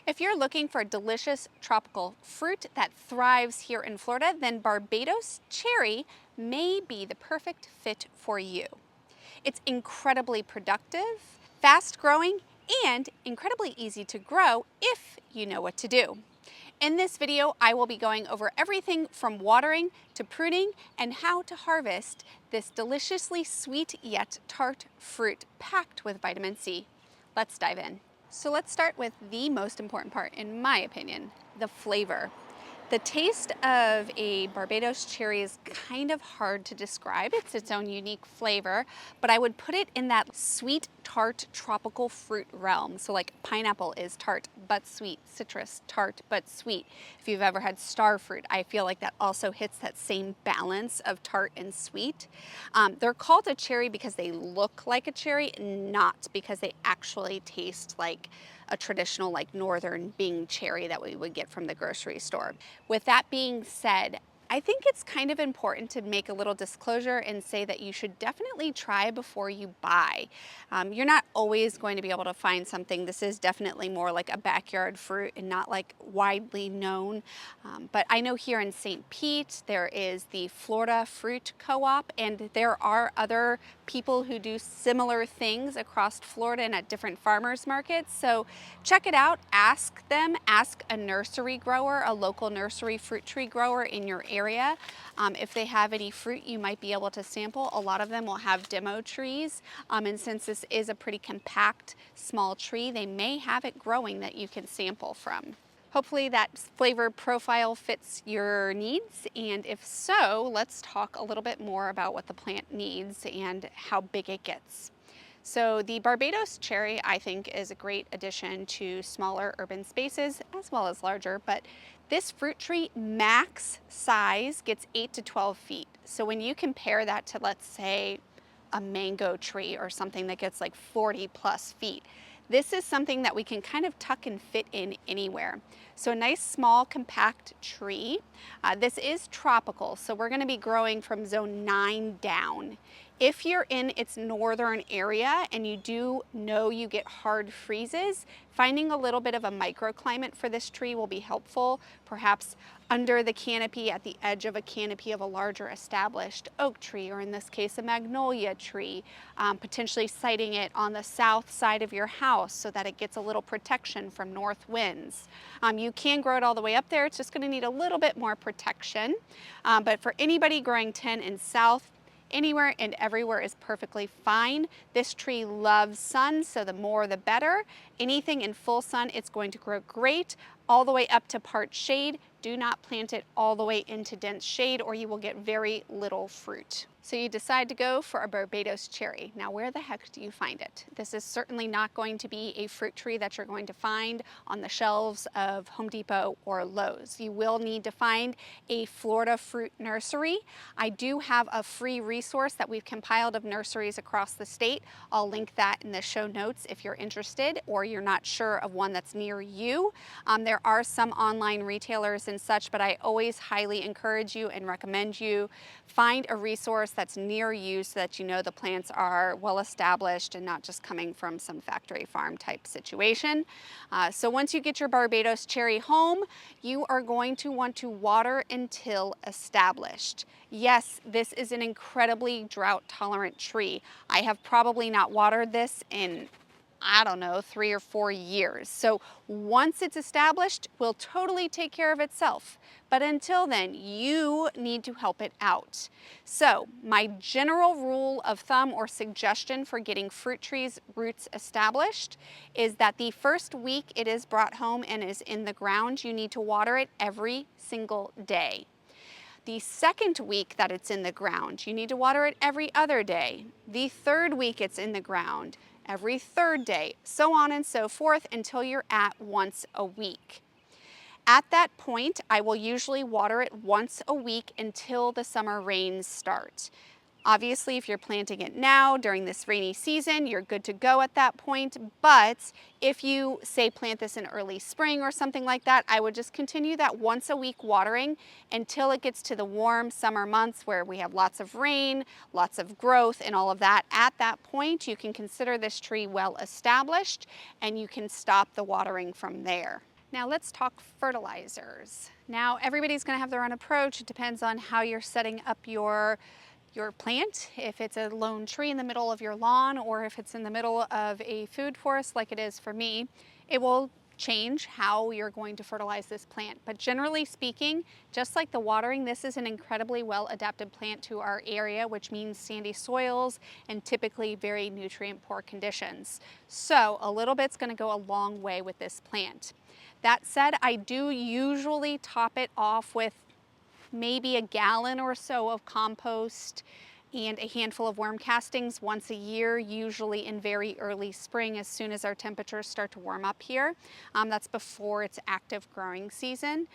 If you're looking for a delicious tropical fruit that thrives here in Florida, then Barbados Cherry may be the perfect fit for you. It's incredibly productive, fast growing, and incredibly easy to grow if you know what to do. In this video, I will be going over everything from watering to pruning and how to harvest this deliciously sweet yet tart fruit packed with vitamin C. Let's dive in. So let's start with the most important part, in my opinion, the flavor. The taste of a Barbados cherry is kind of hard to describe. It's its own unique flavor, but I would put it in that sweet, tart, tropical fruit realm. So like pineapple is tart but sweet, citrus, tart but sweet. If you've ever had star fruit, I feel like that also hits that same balance of tart and sweet. They're called a cherry because they look like a cherry, not because they actually taste like a traditional like northern Bing cherry that we would get from the grocery store. With that being said, I think it's kind of important to make a little disclosure and say that you should definitely try before you buy. You're not always going to be able to find something. This is definitely more like a backyard fruit and not like widely known. But I know here in St. Pete, there is the Florida Fruit Co-op, and there are other people who do similar things across Florida and at different farmers markets. So check it out, ask them, ask a nursery grower, a local nursery fruit tree grower in your area. If they have any fruit you might be able to sample. A lot of them will have demo trees, and since this is a pretty compact small tree, they may have it growing that you can sample from. Hopefully that flavor profile fits your needs, and if so, let's talk a little bit more about what the plant needs and how big it gets. So the Barbados cherry, I think, is a great addition to smaller urban spaces as well as larger, but this fruit tree max size gets 8 to 12 feet. So when you compare that to, let's say, a mango tree or something that gets like 40 plus feet, this is something that we can kind of tuck and fit in anywhere. So a nice small compact tree. This is tropical, so we're going to be growing from zone 9 down. If you're in its northern area and you do know you get hard freezes, finding a little bit of a microclimate for this tree will be helpful. Perhaps under the canopy, at the edge of a canopy of a larger established oak tree, or in this case a magnolia tree, potentially siting it on the south side of your house so that it gets a little protection from north winds. You can grow it all the way up there. It's just going to need a little bit more protection. But for anybody growing 10 and south, anywhere and everywhere is perfectly fine. This tree loves sun, so the more the better. Anything in full sun, it's going to grow great, all the way up to part shade. Do not plant it all the way into dense shade or you will get very little fruit. So you decide to go for a Barbados cherry. Now where the heck do you find it? This is certainly not going to be a fruit tree that you're going to find on the shelves of Home Depot or Lowe's. You will need to find a Florida fruit nursery. I do have a free resource that we've compiled of nurseries across the state. I'll link that in the show notes if you're interested or you're not sure of one that's near you. There are some online retailers and such, but I always highly encourage you and recommend you find a resource that's near you so that you know the plants are well established and not just coming from some factory farm type situation. So once you get your Barbados cherry home, you are going to want to water until established. Yes, this is an incredibly drought tolerant tree. I have probably not watered this in, I don't know, 3 or 4 years. So once it's established, will totally take care of itself. But until then, you need to help it out. So my general rule of thumb or suggestion for getting fruit trees roots established is that the first week it is brought home and is in the ground, you need to water it every single day. The second week that it's in the ground, you need to water it every other day. The third week it's in the ground, every third day, so on and so forth until you're at once a week. At that point, I will usually water it once a week until the summer rains start. Obviously, if you're planting it now during this rainy season, you're good to go at that point. But if you say plant this in early spring or something like that, I would just continue that once a week watering until it gets to the warm summer months where we have lots of rain, lots of growth and all of that. At that point, you can consider this tree well established and you can stop the watering from there. Now let's talk fertilizers. Now everybody's going to have their own approach. It depends on how you're setting up your plant, if it's a lone tree in the middle of your lawn or if it's in the middle of a food forest like it is for me. It will change how you're going to fertilize this plant. But generally speaking, just like the watering, this is an incredibly well adapted plant to our area, which means sandy soils and typically very nutrient poor conditions. So a little bit's going to go a long way with this plant. That said, I do usually top it off with maybe a gallon or so of compost and a handful of worm castings once a year, usually in very early spring as soon as our temperatures start to warm up here. That's before it's active growing season.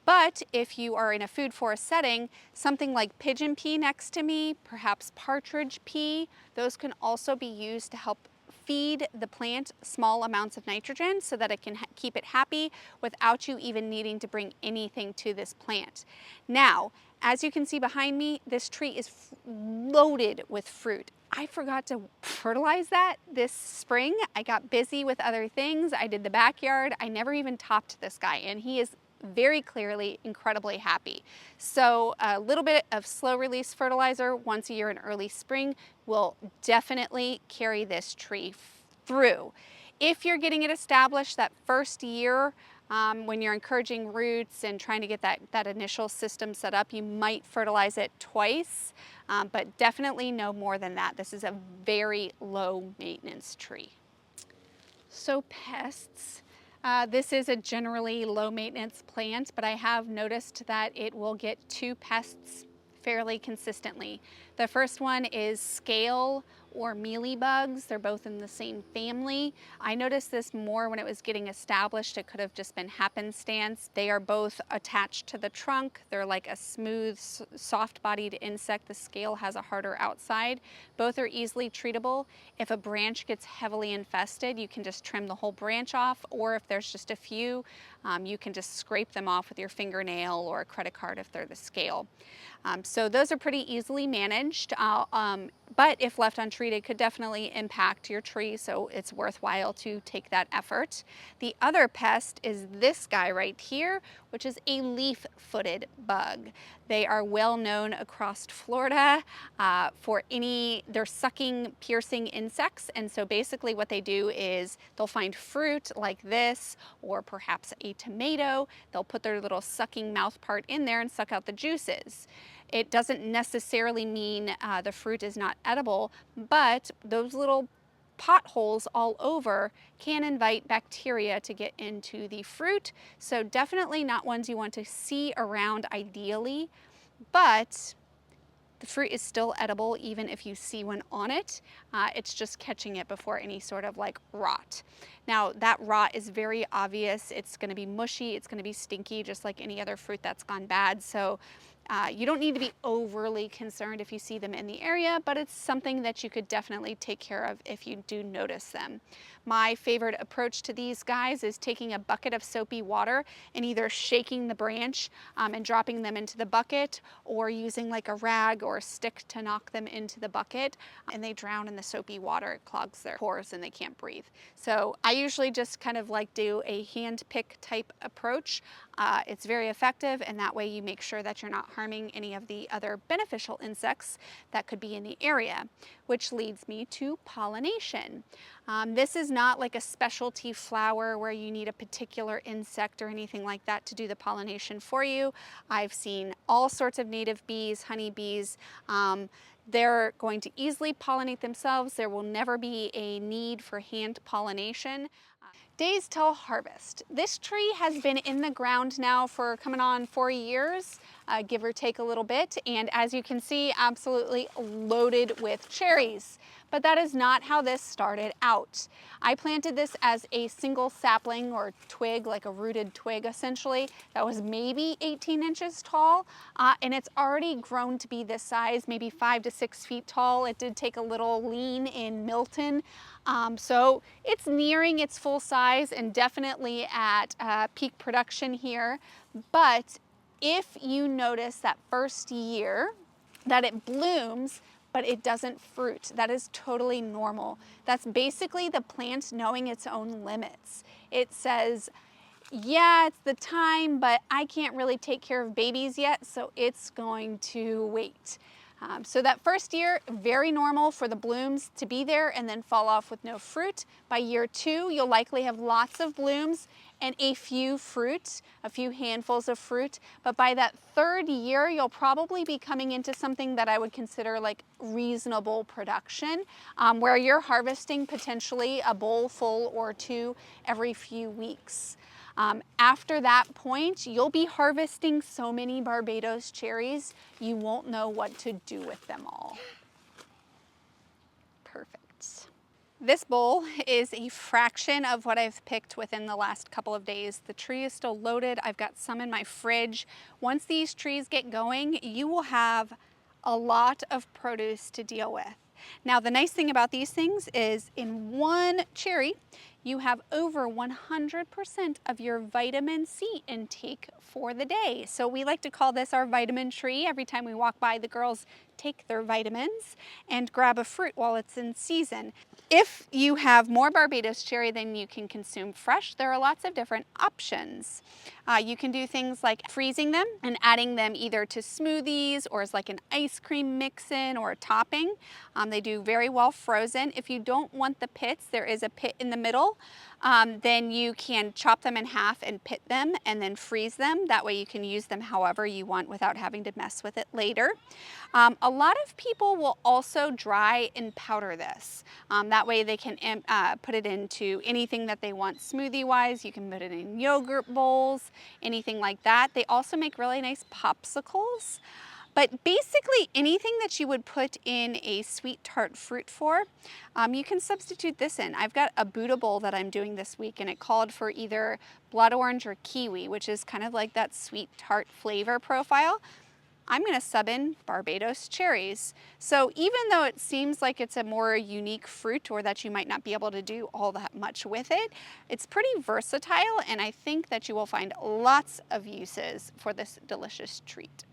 But if you are in a food forest setting, something like pigeon pea next to me, perhaps partridge pea, those can also be used to help feed the plant small amounts of nitrogen so that it can keep it happy without you even needing to bring anything to this plant. Now, as you can see behind me, this tree is loaded with fruit. I forgot to fertilize that this spring. I got busy with other things. I did the backyard. I never even topped this guy, and he is very clearly incredibly happy. So a little bit of slow release fertilizer once a year in early spring will definitely carry this tree through. If you're getting it established that first year, when you're encouraging roots and trying to get that initial system set up, you might fertilize it twice, but definitely no more than that. This is a very low maintenance tree. So pests. This is a generally low maintenance plant, but I have noticed that it will get two pests fairly consistently. The first one is scale or mealybugs. They're both in the same family. I noticed this more when it was getting established. It could have just been happenstance. They are both attached to the trunk. They're like a smooth, soft-bodied insect. The scale has a harder outside. Both are easily treatable. If a branch gets heavily infested, you can just trim the whole branch off, or if there's just a few, you can just scrape them off with your fingernail or a credit card if they're the scale. So those are pretty easily managed, but if left untreated, could definitely impact your tree, so it's worthwhile to take that effort. The other pest is this guy right here, which is a leaf-footed bug. They are well known across Florida for they're sucking, piercing insects, and so basically what they do is they'll find fruit like this, or perhaps a tomato. They'll put their little sucking mouth part in there and suck out the juices. It doesn't necessarily mean the fruit is not edible, but those little potholes all over can invite bacteria to get into the fruit. So definitely not ones you want to see around ideally, but the fruit is still edible even if you see one on it. It's just catching it before any sort of like rot. Now that rot is very obvious. It's going to be mushy, it's going to be stinky, just like any other fruit that's gone bad. So you don't need to be overly concerned if you see them in the area, but it's something that you could definitely take care of if you do notice them. My favorite approach to these guys is taking a bucket of soapy water and either shaking the branch and dropping them into the bucket, or using like a rag or a stick to knock them into the bucket, and they drown in the soapy water. It clogs their pores and they can't breathe. So I usually just kind of like do a hand pick type approach. It's very effective, and that way you make sure that you're not harming any of the other beneficial insects that could be in the area, which leads me to pollination. This is not like a specialty flower where you need a particular insect or anything like that to do the pollination for you. I've seen all sorts of native bees, honeybees. They're going to easily pollinate themselves. There will never be a need for hand pollination. Days till harvest. This tree has been in the ground now for coming on 4 years, give or take a little bit, and as you can see, absolutely loaded with cherries. But that is not how this started out. I planted this as a single sapling or twig, like a rooted twig essentially, that was maybe 18 inches tall, and it's already grown to be this size, maybe 5 to 6 feet tall. It did take a little lean in Milton, so it's nearing its full size and definitely at peak production here. But if you notice that first year that it blooms, but it doesn't fruit, that is totally normal. That's basically the plant knowing its own limits. It says, yeah, it's the time, but I can't really take care of babies yet, so it's going to wait. So that first year, very normal for the blooms to be there and then fall off with no fruit. By year 2, you'll likely have lots of blooms and a few fruit, a few handfuls of fruit. But by that 3rd year, you'll probably be coming into something that I would consider like reasonable production, where you're harvesting potentially a bowl full or 2 every few weeks. After that point, you'll be harvesting so many Barbados cherries, you won't know what to do with them all. Perfect. This bowl is a fraction of what I've picked within the last couple of days. The tree is still loaded. I've got some in my fridge. Once these trees get going, you will have a lot of produce to deal with. Now, the nice thing about these things is in one cherry, you have over 100% of your vitamin C intake for the day. So we like to call this our vitamin tree. Every time we walk by, the girls take their vitamins and grab a fruit while it's in season. If you have more Barbados cherry than you can consume fresh, there are lots of different options. You can do things like freezing them and adding them either to smoothies or as like an ice cream mix-in or a topping. They do very well frozen. If you don't want the pits, there is a pit in the middle. Then you can chop them in half and pit them and then freeze them. That way you can use them however you want without having to mess with it later. A lot of people will also dry and powder this. That way they can put it into anything that they want smoothie wise. You can put it in yogurt bowls, anything like that. They also make really nice popsicles. But basically anything that you would put in a sweet tart fruit for, you can substitute this in. I've got a Buddha bowl that I'm doing this week and it called for either blood orange or kiwi, which is kind of like that sweet tart flavor profile. I'm going to sub in Barbados cherries. So even though it seems like it's a more unique fruit or that you might not be able to do all that much with it, it's pretty versatile and I think that you will find lots of uses for this delicious treat.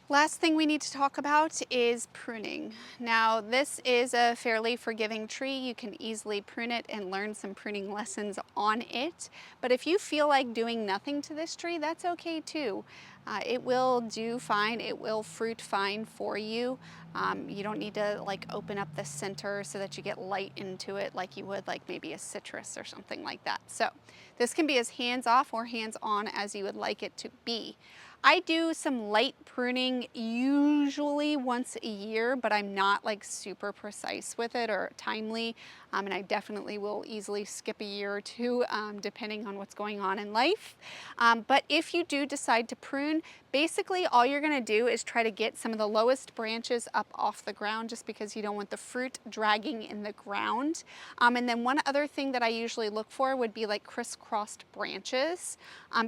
Last thing we need to talk about is pruning. Now, this is a fairly forgiving tree. You can easily prune it and learn some pruning lessons on it. But if you feel like doing nothing to this tree, that's okay too. It will do fine. It will fruit fine for you. You don't need to like open up the center so that you get light into it like you would like maybe a citrus or something like that. So this can be as hands-off or hands-on as you would like it to be. I do some light pruning usually once a year, but I'm not like super precise with it or timely. And I definitely will easily skip a year or two depending on what's going on in life. But if you do decide to prune, basically all you're gonna do is try to get some of the lowest branches up off the ground just because you don't want the fruit dragging in the ground. And then one other thing that I usually look for would be like crisscrossed branches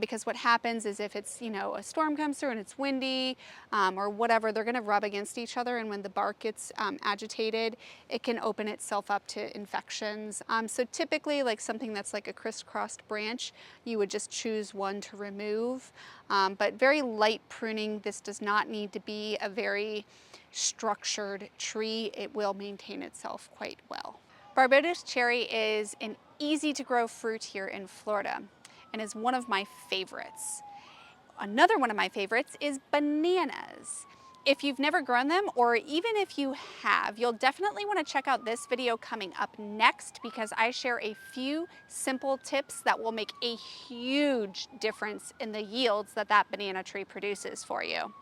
because what happens is if it's, you know, a storm comes through and it's windy or whatever, they're gonna rub against each other, and when the bark gets agitated, it can open itself up to infections. So typically like something that's like a crisscrossed branch, you would just choose one to remove. But very light pruning. This does not need to be a very structured tree. It will maintain itself quite well. Barbados cherry is an easy to grow fruit here in Florida and is one of my favorites. Another one of my favorites is bananas. If you've never grown them, or even if you have, you'll definitely want to check out this video coming up next because I share a few simple tips that will make a huge difference in the yields that that banana tree produces for you.